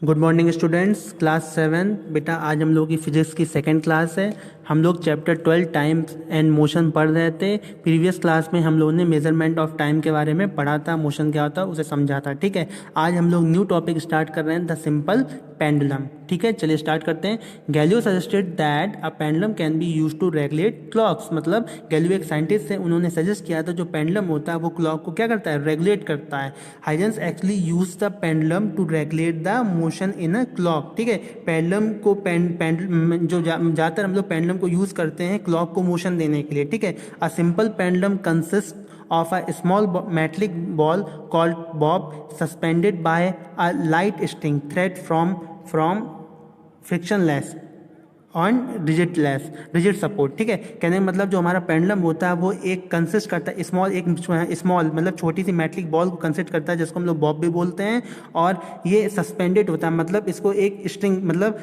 Good morning students, class 7। बेटा आज हम लोग की फिजिक्स की सेकंड क्लास है। हम लोग चैप्टर 12 टाइम एंड मोशन पढ़ रहे थे। प्रीवियस क्लास में हम लोगों ने मेजरमेंट ऑफ टाइम के बारे में पढ़ा था, मोशन क्या होता है उसे समझा था। ठीक है, आज हम लोग न्यू टॉपिक स्टार्ट कर रहे हैं, द सिंपल पेंडुलम। ठीक है, चलिए स्टार्ट करते हैं। Galileo suggested that a pendulum can be use to regulate clocks. मतलब गैलियो एक साइंटिस्ट है, उन्होंने सजेस्ट किया था जो पेंडुलम होता है वो क्लॉक को क्या करता है, रेगुलेट करता है। Huygens actually use the pendulum to regulate the motion in a clock. ठीक है, पेंडुलम को जो ज़्यादातर हम लोग पेंडुलम को यूज करते हैं क्लॉक को मोशन देने के लिए। ठीक है, a simple pendulum consist of a small metallic ball called bob suspended by a light string thread from frictionless on rigid support. ठीक है, कहने का मतलब जो हमारा पेंडुलम होता है वो एक कंसिस्ट करता है स्मॉल मतलब छोटी सी मेटलिक बॉल को कंसिस्ट करता है जिसको हम लोग बॉब भी बोलते हैं। और ये सस्पेंडेड होता है, मतलब इसको एक स्ट्रिंग मतलब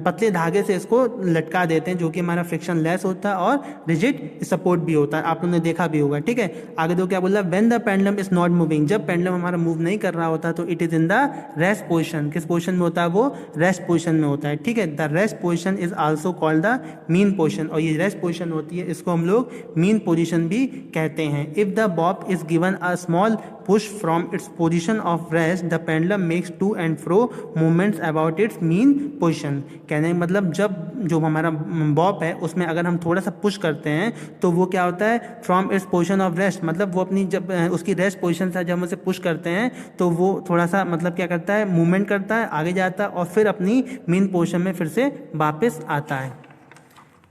पतले धागे से इसको लटका देते हैं जो कि हमारा फ्रिक्शन लेस होता है और रिजिड सपोर्ट भी होता है। आप लोगों ने देखा भी होगा। ठीक है, आगे दो क्या बोला, when the pendulum is not moving. जब पेंडुलम हमारा मूव नहीं कर रहा होता तो it is in the rest position. किस पोजिशन में होता है, वो रेस्ट पोजिशन में होता है। ठीक है, the rest position is also called the mean position. और ये रेस्ट पोजिशन होती है, इसको हम लोग मीन पोजिशन भी कहते हैं। If the bob is given a small push from its position of rest the pendulum makes to and fro movements about its mean position. कहने का मतलब जब जो हमारा बॉब है उसमें अगर हम थोड़ा सा पुश करते हैं तो वो क्या होता है, from its position of rest, मतलब वो अपनी जब उसकी रेस्ट पोजिशन से जब हम उसे पुश करते हैं तो वो थोड़ा सा मतलब क्या करता है, मूवमेंट करता है, आगे जाता है और फिर अपनी मीन पोजिशन में फिर से वापस आता है।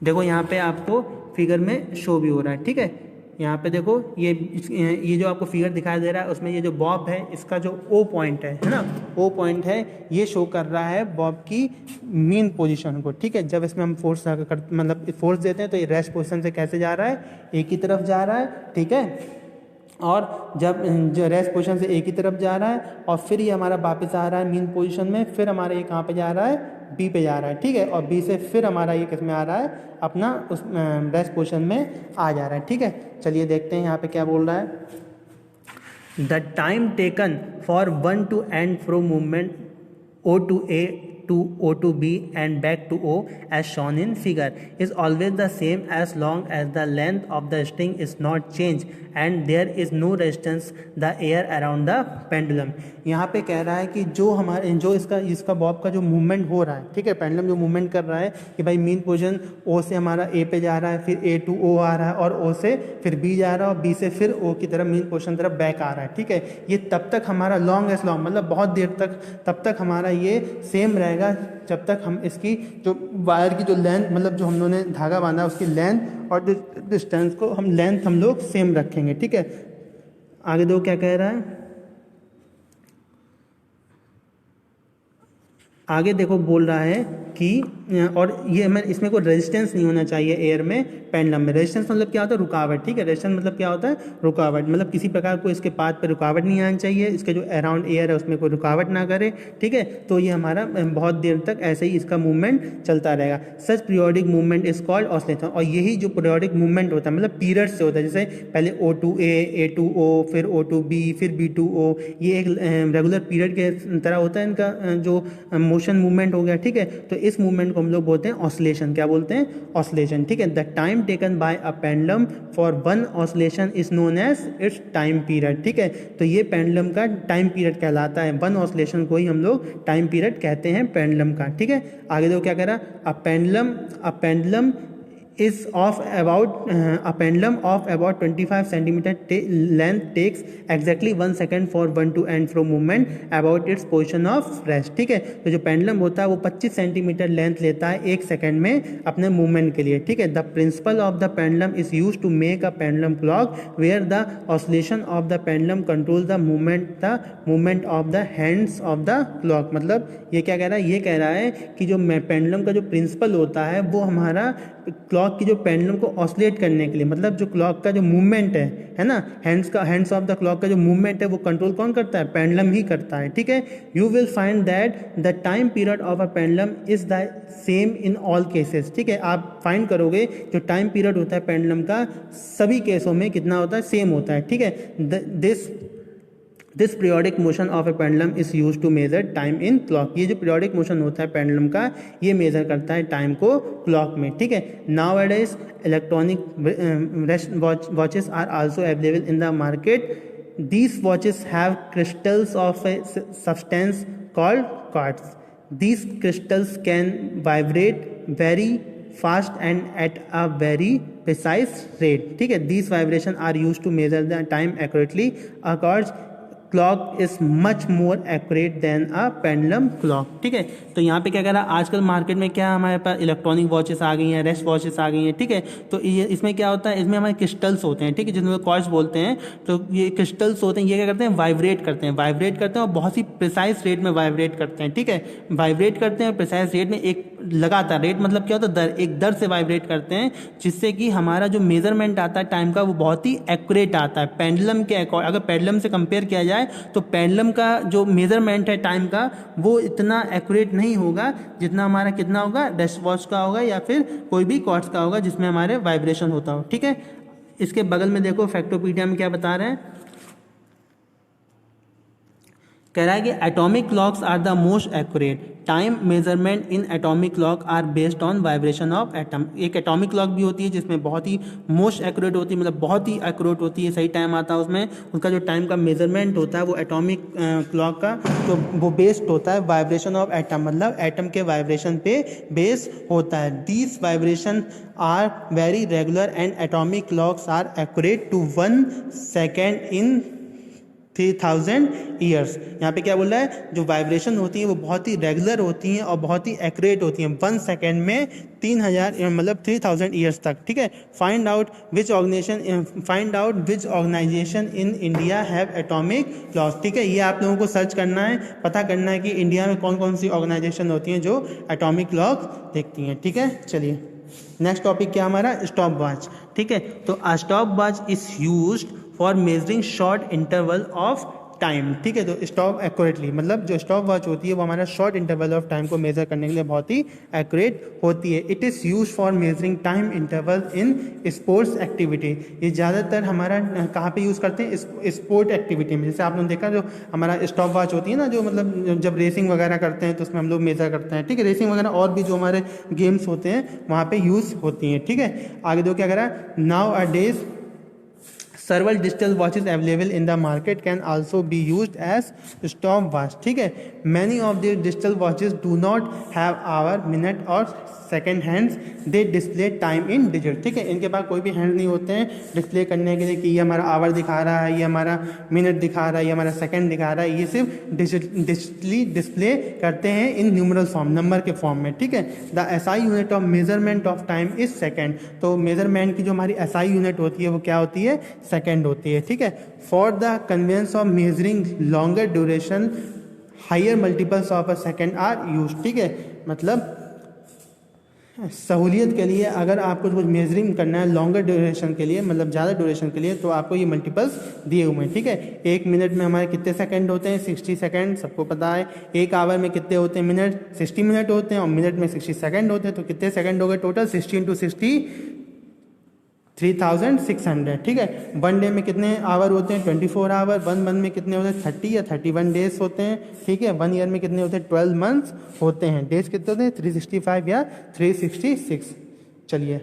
देखो यहाँ पे आपको फिगर में शो भी हो रहा है। ठीक है, यहाँ पे देखो ये जो आपको फिगर दिखाई दे रहा है उसमें ये जो बॉब है इसका जो ओ पॉइंट है ना, ओ पॉइंट है, ये शो कर रहा है बॉब की मीन पोजीशन को। ठीक है, जब इसमें हम फोर्स मतलब फोर्स देते हैं तो ये रेस्ट पोजीशन से कैसे जा रहा है, एक ही तरफ जा रहा है। ठीक है, और जब जो रेस्ट पोजीशन से एक ही तरफ जा रहा है और फिर ये हमारा वापस आ रहा है मीन पोजीशन में, फिर हमारा ये कहाँ पे जा रहा है, बी पे जा रहा है। ठीक है, और बी से फिर हमारा ये किस में आ रहा है, अपना उस रेस्ट पोजीशन में आ जा रहा है। ठीक है, चलिए देखते हैं यहाँ पे क्या बोल रहा है। The time taken for one two and fro movement O to A to O to B and back to O as shown in figure is always the same as long as the length of the string is not changed and there is no resistance the air around the pendulum। यहाँ पे कह रहा है कि जो इसका Bob का जो मूवमेंट हो रहा है, ठीक है, पेंडुलम जो मूवमेंट कर रहा है कि भाई मीन पोजीशन O से हमारा A पे जा रहा है, फिर A to O आ रहा है और O से फिर B जा रहा है और B से फिर O की तरफ मीन पोजीशन तरफ बैक आ रहा है। ठीक है, ये तब तक हमारा लॉन्ग मतलब बहुत देर तक तब तक हमारा ये सेम रहेगा जब तक हम इसकी जो वायर की जो लेंथ मतलब जो हम लोगों ने धागा बांधा उसकी लेंथ और डिस्टेंस को हम लोग सेम रखेंगे। ठीक है, आगे दो क्या कह रहा है, आगे देखो बोल रहा है कि और ये मैं इसमें कोई रेजिस्टेंस नहीं होना चाहिए एयर में, पेंडुलम में। रेजिस्टेंस मतलब क्या होता है, रुकावट। ठीक है, रेजिस्टेंस मतलब क्या होता है, रुकावट, मतलब किसी प्रकार को इसके पाथ पे रुकावट नहीं आनी चाहिए, इसके जो अराउंड एयर है उसमें कोई रुकावट ना करे। ठीक है, तो ये हमारा बहुत देर तक ऐसे ही इसका मूवमेंट चलता रहेगा। Such periodic movement is called oscillation. और यही जो पीरियोडिक मूवमेंट होता है मतलब पीरियड से होता है, जैसे पहले O to A, A to O, फिर O to B, फिर B to O, ये एक रेगुलर पीरियड के तरह होता है इनका जो मोशन मूवमेंट हो गया। ठीक है, तो इस मूवमेंट को हम लोग बोलते हैं ऑसिलेशन। क्या बोलते हैं, ऑसिलेशन। ठीक है, the time taken by a pendulum for one oscillation is known as its time period. ठीक है, तो ये पेंडुलम का टाइम पीरियड कहलाता है। वन ऑसिलेशन को ही हम लोग टाइम पीरियड कहते हैं पेंडुलम का। ठीक है, आगे देखो क्या कह रहा है, a pendulum is of about a pendulum of about 25 centimeter length takes exactly 1 second for one to and fro movement about its position of rest। ठीक है, तो जो पेंडुलम होता है वो 25 सेंटीमीटर लेंथ लेता है 1 सेकंड में अपने मूवमेंट के लिए। ठीक है, the principle of the pendulum is use to make a pendulum clock where the oscillation of the pendulum control the movement of the hands of the clock. मतलब ये क्या कह रहा है, ये कह रहा है कि जो पेंडुलम का जो प्रिंसिपल होता है वो हमारा क्लॉक की जो पेंडुलम को ऑसिलेट करने के लिए, मतलब जो क्लॉक का जो मूवमेंट है ना, हैंड्स ऑफ द क्लॉक का जो मूवमेंट है वो कंट्रोल कौन करता है, पेंडुलम ही करता है। ठीक है, you will find that the time period of a pendulum is the same in all cases. ठीक है, आप फाइंड करोगे जो टाइम पीरियड होता है पेंडुलम का सभी केसों में कितना होता है, सेम होता है। ठीक है, this this periodic motion of a pendulum is use to measure time in clock. ये जो पीरियोडिक मोशन होता है पेंडुलम का, ये मेजर करता है टाइम को क्लॉक में, ठीक है। Nowadays electronic wrist watches are also available in the market. These watches have crystals of a substance called quartz. These crystals can vibrate very fast and at a very precise rate, ठीक है। These vibration are used to measure the time accurately. A quartz clock is much more accurate then a pendulum clock, ठीक है। तो यहाँ पे क्या कह रहा है, आजकल मार्केट में क्या हमारे पास इलेक्ट्रॉनिक वॉचेस आ गई हैं, रेस्ट वॉचेस आ गई हैं, ठीक है। तो ये इसमें क्या होता है, इसमें हमारे क्रिस्टल्स होते हैं, ठीक है, जिनको क्वार्ट्ज बोलते हैं। तो ये क्रिस्टल्स होते हैं, ये क्या करते हैं, वाइब्रेट करते हैं और बहुत ही प्रिसाइज रेट में वाइब्रेट करते हैं, ठीक है। वाइब्रेट करते हैं प्रिसाइज रेट में, एक लगातार रेट मतलब क्या होता है, दर, एक दर से वाइब्रेट करते हैं, जिससे कि हमारा जो मेजरमेंट आता है टाइम का वो बहुत ही एक्यूरेट आता है। पेंडुलम के अगर पेंडुलम से कंपेयर किया जाए तो पेंडुलम का जो मेजरमेंट है टाइम का वो इतना एक्यूरेट नहीं होगा जितना हमारा कितना होगा, रेस्ट वॉच का होगा या फिर कोई भी क्वार्ट्ज का होगा जिसमें हमारे वाइब्रेशन होता हो, ठीक है। इसके बगल में देखो फैक्टोपीडिया में क्या बता रहे हैं, कह रहा है कि atomic clocks are the most accurate. Time measurement in atomic clock are based on vibration of atom. एक एटॉमिक क्लॉक भी होती है जिसमें बहुत ही मोस्ट एक्यूरेट होती है, मतलब बहुत ही एक्यूरेट होती है, सही टाइम आता है उसमें। उसका जो टाइम का मेजरमेंट होता है वो एटॉमिक क्लॉक का, तो वो बेस्ड होता है वाइब्रेशन ऑफ एटम, मतलब एटम के वाइब्रेशन पे बेस होता है। These vibration are very regular and atomic clocks are accurate to 1 second इन 3000 ईयर्स। यहाँ पे क्या बोल रहा है, जो वाइब्रेशन होती है वो बहुत ही रेगुलर होती हैं और बहुत ही एक्यूरेट होती हैं, 1 सेकेंड में 3000 मतलब 3000 ईयर्स तक, ठीक है। Find out which organization in India have atomic clocks, ठीक है। ये आप लोगों को सर्च करना है, पता करना है कि इंडिया में कौन कौन सी ऑर्गेनाइजेशन होती हैं जो एटॉमिक क्लॉक देखती हैं, ठीक है। चलिए नेक्स्ट टॉपिक क्या हमारा, स्टॉप वॉच, ठीक है। तो stop watch is used for measuring short interval of time, ठीक है। तो स्टॉप एक्यूरेटली, मतलब जो स्टॉप वॉच होती है वो हमारा शॉर्ट इंटरवल ऑफ टाइम को मेजर करने के लिए बहुत ही एक्यूरेट होती है। It is use for measuring time interval in sports activity. ये ज़्यादातर हमारा कहाँ पे यूज़ करते हैं, स्पोर्ट एक्टिविटी में। जैसे आप लोगों ने देखा जो हमारा स्टॉप वॉच होती है ना, जो मतलब जब रेसिंग वगैरह करते हैं तो उसमें हम लोग मेजर करते हैं, ठीक है। रेसिंग वगैरह और भी जो हमारे गेम्स होते हैं वहाँ पर यूज़ होती हैं, ठीक है। आगे दो क्या करा, now a days several digital watches available in the market can also be used as stopwatch, ठीक है। many of the digital watches do not have hour, minute और second hands, they display time in digital, ठीक है। इनके पास कोई भी hand नहीं होते हैं डिस्प्ले करने के लिए कि ये हमारा आवर दिखा रहा है, ये हमारा मिनट दिखा रहा है, ये हमारा सेकंड दिखा रहा है। ये सिर्फ डिजिटली डिस्प्ले करते हैं इन न्यूमरल फॉर्म, नंबर के फॉर्म में, ठीक है। The SI unit of measurement of time is second. तो मेजरमेंट की जो हमारी एसआई यूनिट होती है वो क्या होती है, सेकेंड होती है, ठीक है। For the convenience of measuring longer duration higher multiples of a second are use, ठीक है। मतलब सहूलियत के लिए अगर आपको कुछ मेजरिंग करना है लॉन्गर ड्यूरेशन के लिए, मतलब ज़्यादा ड्यूरेशन के लिए, तो आपको ये मल्टीपल्स दिए हुए हैं, ठीक है। एक मिनट में हमारे कितने सेकंड होते हैं, 60 सेकंड, सबको पता है। एक आवर में कितने होते हैं मिनट, 60 मिनट होते हैं, और मिनट में 60 सेकंड होते हैं। तो कितने सेकंड हो गए टोटल, 60 × 60 3600, ठीक है। वन डे में कितने आवर होते हैं, 24 आवर। 1 मंथ में कितने होते हैं, 30 या 31 डेज होते हैं, ठीक है। 1 ईयर में कितने होते हैं, 12 मंथ्स होते हैं। डेज कितने होते हैं, 365 या 366। चलिए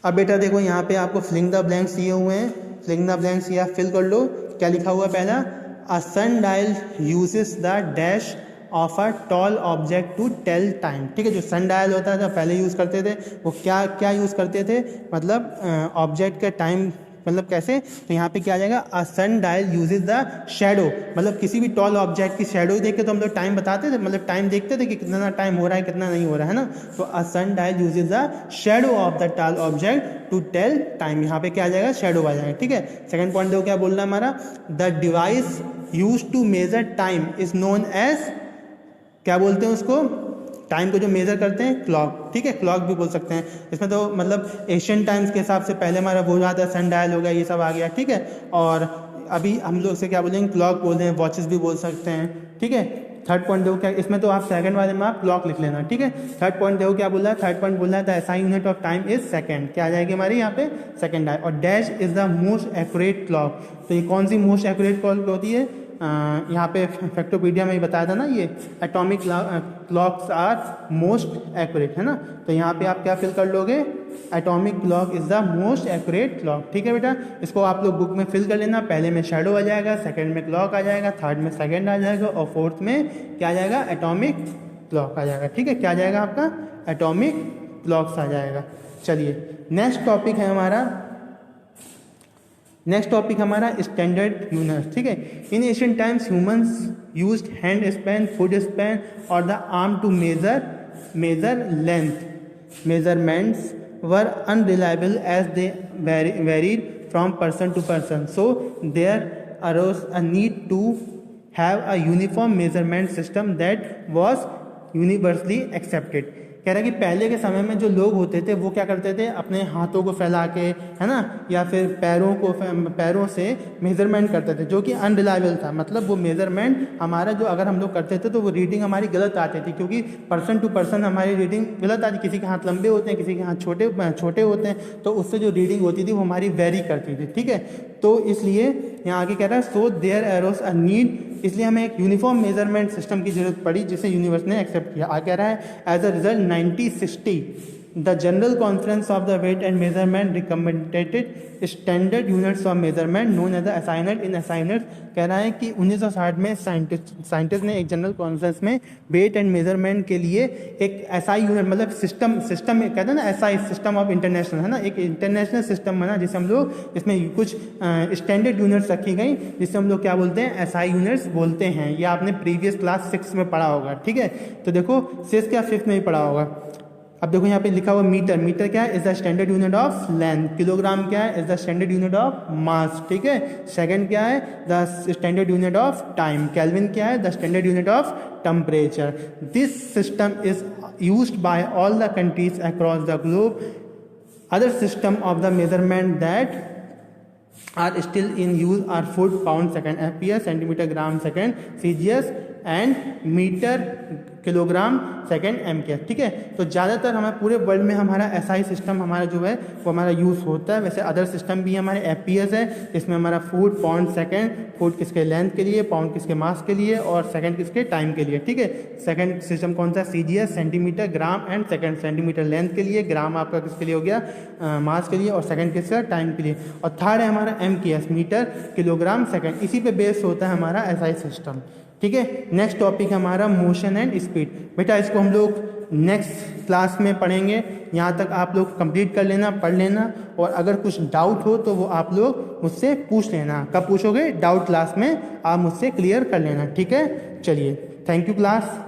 अब बेटा देखो यहाँ पे आपको फिलिंग द ब्लैंक्स दिए हुए हैं, फिलिंग द ब्लैंक्स या फिल कर लो। क्या लिखा हुआ है पहला, a sundial uses the dash of a tall object to tell time, ठीक है। जो सन डायल होता है जो पहले यूज़ करते थे वो क्या यूज़ करते थे, मतलब ऑब्जेक्ट का टाइम, मतलब कैसे, तो यहाँ पे क्या आ जाएगा, अ sundial uses the shadow, मतलब किसी भी टॉल ऑब्जेक्ट की शैडो देख के तो हम लोग टाइम बताते थे, मतलब टाइम देखते थे कि कितना टाइम हो रहा है कितना नहीं हो रहा है ना। तो a sundial uses the shadow of the tall object to tell time, यहाँ पे क्या आ जाएगा, शैडो आ जाएगा, ठीक है। सेकंड पॉइंट देखो क्या बोल रहा है हमारा, the device use to measure time is known as, क्या बोलते हैं उसको, टाइम को जो मेजर करते हैं, क्लॉक, ठीक है। क्लॉक भी बोल सकते हैं। इसमें तो मतलब एशियन टाइम्स के हिसाब से पहले हमारा वो आता है, सन डायल हो गया, ये सब आ गया, ठीक है। और अभी हम लोग से क्या बोलेंगे, क्लॉक बोलते हैं, वॉचेस भी बोल सकते हैं, ठीक है। थर्ड पॉइंट देखो क्या, इसमें तो आप सेकंड वाले में आप क्लॉक लिख लेना, ठीक है। थर्ड पॉइंट देखो क्या बोला है, थर्ड पॉइंट बोल रहा है the SI unit of time is second, क्या आ जाएगी हमारी यहाँ पे सेकंड आए। और dash is the most accurate clock, तो ये कौन सी मोस्ट एक्यूरेट क्लॉक होती है, यहाँ पे फैक्टोपीडिया में ही बताया था ना, ये atomic clocks are most accurate, है ना। तो यहाँ पे आप क्या फिल कर लोगे, atomic clock is the most accurate clock, ठीक है बेटा। इसको आप लोग बुक में फिल कर लेना, पहले में शैडो आ जाएगा, सेकंड में क्लॉक आ जाएगा, थर्ड में सेकंड आ जाएगा और फोर्थ में क्या आ जाएगा, एटॉमिक क्लॉक आ जाएगा, ठीक है। क्या आ जाएगा आपका, एटॉमिक क्लॉक्स आ जाएगा। चलिए नेक्स्ट टॉपिक है हमारा, नेक्स्ट टॉपिक हमारा स्टैंडर्ड यूनिट्स, ठीक है। In Asian times humans used hand span, foot span और the arm to measure length. Measurements were unreliable as they varied from person to person, so there arose a need to have a uniform measurement system that was universally accepted. कह रहा है कि पहले के समय में जो लोग होते थे वो क्या करते थे, अपने हाथों को फैला के, है ना, या फिर पैरों से मेजरमेंट करते थे, जो कि अनरिलायबल था। मतलब वो मेजरमेंट हमारा जो अगर हम लोग करते थे तो वो रीडिंग हमारी गलत आती थी, क्योंकि पर्सन टू पर्सन हमारी रीडिंग गलत आती। किसी के हाथ लंबे होते हैं, किसी के हाथ छोटे होते हैं, तो उससे जो रीडिंग होती थी वो हमारी वेरी करती थी, ठीक है। तो इसलिए यहाँ आगे कह रहा है so there arose a need, इसलिए हमें एक यूनिफॉर्म मेजरमेंट सिस्टम की जरूरत पड़ी जिसे यूनिवर्स ने एक्सेप्ट किया। आगे कह रहा है as a result 1960 the general conference of the weight and measurement recommended standard units of measurement known as the SI unit in SI unit. कह रहा है कि 1960 में साइंटिस्ट ने एक जनरल कॉन्फ्रेंस में वेट एंड मेजरमेंट के लिए एक एसआई यूनिट, मतलब सिस्टम कहते हैं ना, एसआई सिस्टम ऑफ इंटरनेशनल, है ना, एक इंटरनेशनल सिस्टम बना जिसे हम लोग, इसमें कुछ स्टैंडर्ड यूनिट्स रखी गई जिसे हम लोग क्या बोलते हैं, एसआई यूनिट्स बोलते हैं। ये आपने प्रीवियस क्लास 6 में पढ़ा होगा, ठीक है। तो देखो 6 क्या 5th में ही पढ़ा होगा। अब देखो यहाँ पे लिखा हुआ मीटर, मीटर क्या है, is the standard unit of length. Kilogram क्या है, is the standard unit of mass, ठीक है। सेकंड क्या है, the standard unit of time. Kelvin क्या है, the standard unit of temperature. This system is used by all the countries across the globe. Other system of the measurement that are still in use are foot, pound, second, FPS, centimeter, gram, second, CGS and metre, kilogram, second, MKS, ठीक है। तो ज़्यादातर हमारे पूरे world में हमारा SI system हमारा जो है वो हमारा यूज़ होता है। वैसे अदर सिस्टम भी हमारे FPS है, इसमें हमारा फुट, पाउंड, सेकंड, फुट किसके लेंथ के लिए, पाउंड किसके मास के लिए और सेकंड किसके टाइम के लिए, ठीक है। सेकंड सिस्टम कौन सा, CGS, centimetre, gram and second, centimetre length के लिए, ग्राम आपका किसके लिए हो गया, मास के लिए, और सेकंड किसका, टाइम के लिए। और थर्ड है हमारा MKS, मीटर, किलोग्राम, सेकंड। इसी पे बेस होता है हमारा SI सिस्टम, ठीक है। नेक्स्ट टॉपिक हमारा मोशन एंड स्पीड। बेटा इसको हम लोग नेक्स्ट क्लास में पढ़ेंगे, यहाँ तक आप लोग कंप्लीट कर लेना, पढ़ लेना, और अगर कुछ डाउट हो तो वो आप लोग मुझसे पूछ लेना। कब पूछोगे, डाउट क्लास में आप मुझसे क्लियर कर लेना, ठीक है। चलिए, थैंक यू क्लास।